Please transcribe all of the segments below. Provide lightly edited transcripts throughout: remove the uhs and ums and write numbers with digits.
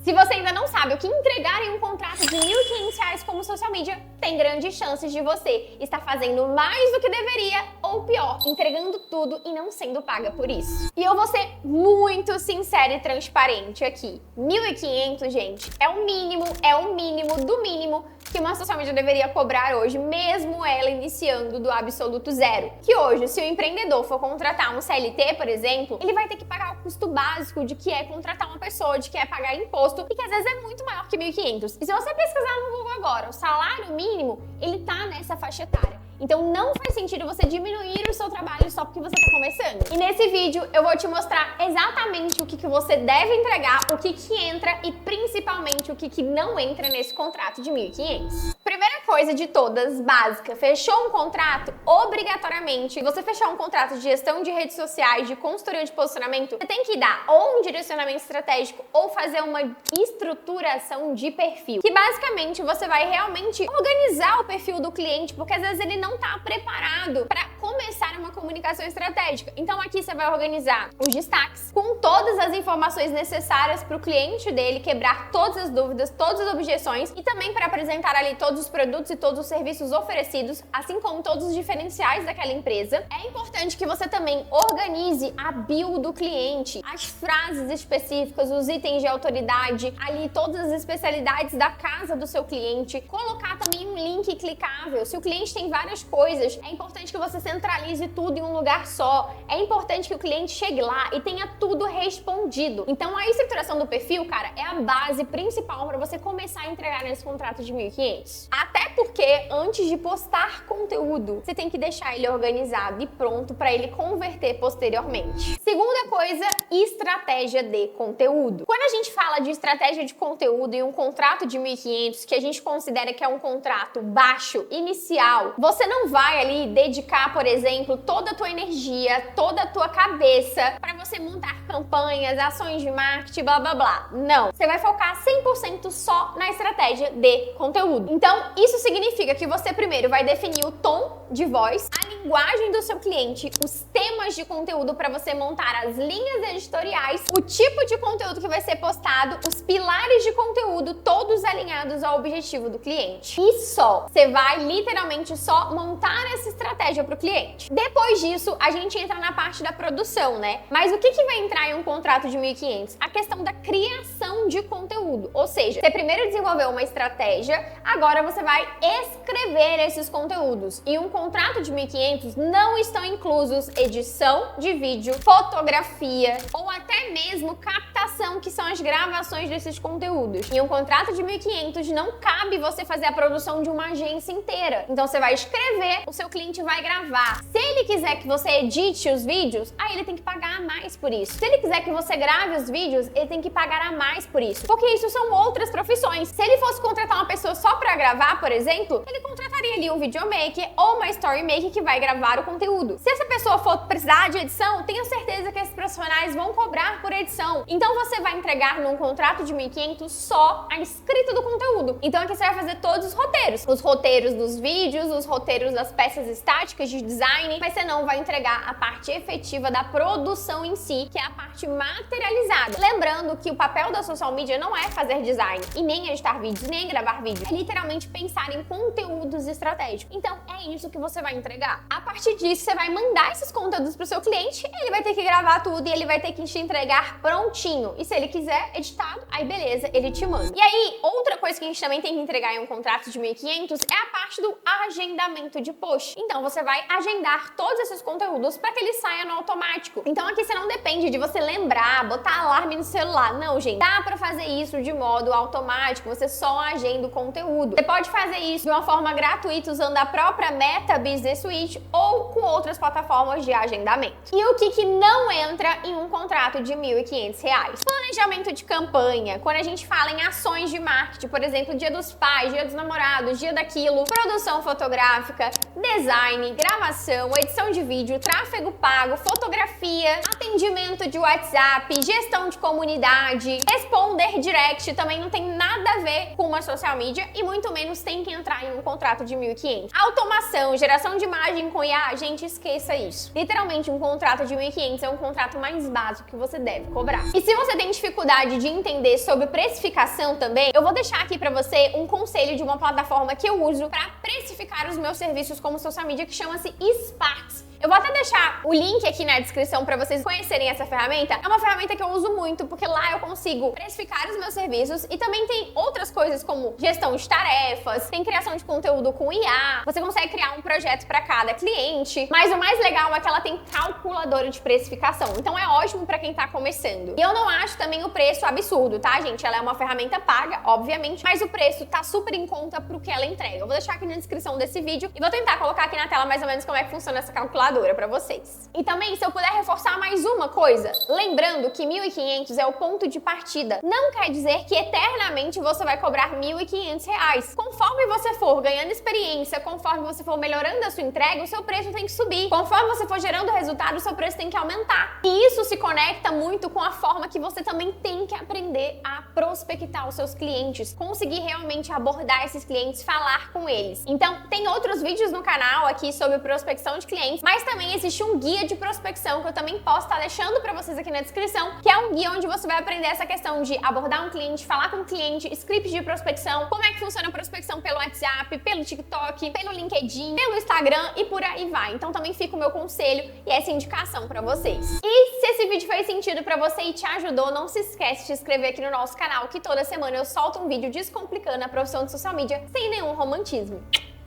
Se você ainda não sabe o que entregar em um contrato de R$ 1.500 como social media, tem grandes chances de você estar fazendo mais do que deveria ou pior, entregando tudo e não sendo paga por isso. E eu vou ser muito sincera e transparente aqui. 1.500, gente, é o mínimo do mínimo que uma social media deveria cobrar hoje, mesmo ela iniciando do absoluto zero. Que hoje, se o empreendedor for contratar um CLT, por exemplo, ele vai ter que pagar o custo básico de que é contratar uma pessoa, de que é pagar imposto, e que às vezes é muito maior que 1.500. E se você pesquisar no Google agora, o salário mínimo, ele tá nessa faixa etária. Então não faz sentido você diminuir o seu trabalho só porque você está começando. E nesse vídeo eu vou te mostrar exatamente o que você deve entregar, o que entra e principalmente o que não entra nesse contrato de 1.500. Primeira coisa de todas, básica, fechou um contrato, obrigatoriamente, você fechar um contrato de gestão de redes sociais, de consultoria de posicionamento, você tem que dar ou um direcionamento estratégico ou fazer uma estruturação de perfil, que basicamente você vai realmente organizar o perfil do cliente, porque às vezes ele não está preparado para começar uma comunicação estratégica. Então aqui você vai organizar os destaques com todas as informações necessárias para o cliente dele quebrar todas as dúvidas, todas as objeções e também para apresentar ali todos os produtos e todos os serviços oferecidos, assim como todos os diferenciais daquela empresa. É importante que você também organize a bio do cliente, as frases específicas, os itens de autoridade, ali todas as especialidades da casa do seu cliente, colocar também um link clicável. Se o cliente tem várias coisas, é importante que você centralize tudo em um lugar só. É importante que o cliente chegue lá e tenha tudo respondido. Então a estruturação do perfil, cara, é a base principal para você começar a entregar nesse contrato de 1.500. Até porque antes de postar conteúdo, você tem que deixar ele organizado e pronto para ele converter posteriormente. Segunda coisa, estratégia de conteúdo. Quando a gente fala de estratégia de conteúdo em um contrato de 1.500, que a gente considera que é um contrato baixo, inicial, você não vai ali dedicar, por exemplo, toda a tua energia, toda a tua cabeça para você montar campanhas, ações de marketing, blá blá blá. Não. Você vai focar 100% só na estratégia de conteúdo. Então, isso significa que você primeiro vai definir o tom de voz, a linguagem do seu cliente, os temas de conteúdo para você montar as linhas editoriais, o tipo de conteúdo que vai ser postado, os pilares de conteúdo, todos alinhados ao objetivo do cliente. E só. Você vai literalmente só montar essa estratégia para o cliente. Depois disso, a gente entra na parte da produção, né? Mas o que vai entrar em um contrato de 1.500? A questão da criação de conteúdo. Ou seja, você primeiro desenvolveu uma estratégia, agora você vai escrever esses conteúdos. E um contrato de 1.500 não estão inclusos edição de vídeo, fotografia ou até mesmo captação, que são as gravações desses conteúdos. Em um contrato de 1.500 não cabe você fazer a produção de uma agência inteira. Então você vai escrever, o seu cliente vai gravar. Se ele quiser que você edite os vídeos, aí ele tem que pagar a mais por isso. Se ele quiser que você grave os vídeos, ele tem que pagar a mais por isso. Porque isso são outras profissões. Se ele fosse contratar uma pessoa só pra gravar, por exemplo, ele contrataria ali um videomaker ou uma storymaker que vai gravar o conteúdo. Se essa pessoa for precisar de edição, tenho certeza que esses profissionais vão cobrar por edição. Então você vai entregar num contrato de 1.500 só a escrita do conteúdo. Então aqui você vai fazer todos os roteiros. Os roteiros dos vídeos, os roteiros das peças estáticas de design, mas você não vai entregar a parte efetiva da produção em si, que é a parte materializada. Lembrando que o papel da social media não é fazer design, e nem editar vídeos, nem gravar vídeos. É literalmente pensar em conteúdos estratégicos. Então é isso que você vai entregar. A partir disso, você vai mandar esses conteúdos pro seu cliente, ele vai ter que gravar tudo e ele vai ter que te entregar prontinho. E se ele quiser editado, aí beleza, ele te manda. E aí, outra coisa que a gente também tem que entregar em um contrato de 1.500 é a parte do agendamento de post. Então você vai agendar todos esses conteúdos para que ele saia no automático. Então aqui você não depende de você lembrar, botar alarme no celular. Não, gente. Dá para fazer isso de modo automático. Você só agenda o conteúdo. Você pode fazer isso de uma forma gratuita usando a própria Meta Business Suite ou com outras plataformas de agendamento. E o que não entra em um contrato de R$ 1.500? Planejamento de campanha. Quando a gente fala em ações de marketing, por exemplo, Dia dos Pais, Dia dos Namorados, Dia daquilo, produção fotográfica, design, gravação, edição de vídeo, tráfego pago, fotografia, atendimento de WhatsApp, gestão de comunidade, responder direct, também não tem nada a ver com uma social media e muito menos tem que entrar em um contrato de 1.500. Automação, geração de imagem com IA, gente, esqueça isso. Literalmente, um contrato de 1.500 é um contrato mais básico que você deve cobrar. E se você tem dificuldade de entender sobre precificação também, eu vou deixar aqui pra você um conselho de uma plataforma que eu uso pra precificar os meus serviços como social media, que chama-se Sparks. Eu vou até deixar o link aqui na descrição para vocês conhecerem essa ferramenta. É uma ferramenta que eu uso muito, porque lá eu consigo precificar os meus serviços e também tem outras coisas como gestão de tarefas, tem criação de conteúdo com IA, você consegue criar um projeto para cada cliente, mas o mais legal é que ela tem calculadora de precificação, então é ótimo para quem tá começando. E eu não acho também o preço absurdo, tá, gente? Ela é uma ferramenta paga, obviamente, mas o preço tá super em conta pro que ela entrega. Eu vou deixar aqui na descrição desse vídeo e vou tentar colocar aqui na tela mais ou menos como é que funciona essa calculadora para vocês. E também, se eu puder reforçar mais uma coisa, lembrando que 1.500 é o ponto de partida. Não quer dizer que eternamente você vai cobrar R$1.500. Conforme você for ganhando experiência, conforme você for melhorando a sua entrega, o seu preço tem que subir. Conforme você for gerando resultado, o seu preço tem que aumentar. E isso se conecta muito com a forma que você também tem que aprender a prospectar os seus clientes, conseguir realmente abordar esses clientes, falar com eles. Então, tem outros vídeos no canal aqui sobre prospecção de clientes, mas também existe um guia de prospecção que eu também posso estar deixando para vocês aqui na descrição, que é um guia onde você vai aprender essa questão de abordar um cliente, falar com o cliente, script de prospecção, como é que funciona a prospecção pelo WhatsApp, pelo TikTok, pelo LinkedIn, pelo Instagram e por aí vai. Então também fica o meu conselho e essa indicação para vocês. E se esse vídeo fez sentido para você e te ajudou, não se esquece de se inscrever aqui no nosso canal, que toda semana eu solto um vídeo descomplicando a profissão de social media sem nenhum romantismo.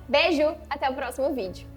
Beijo, até o próximo vídeo.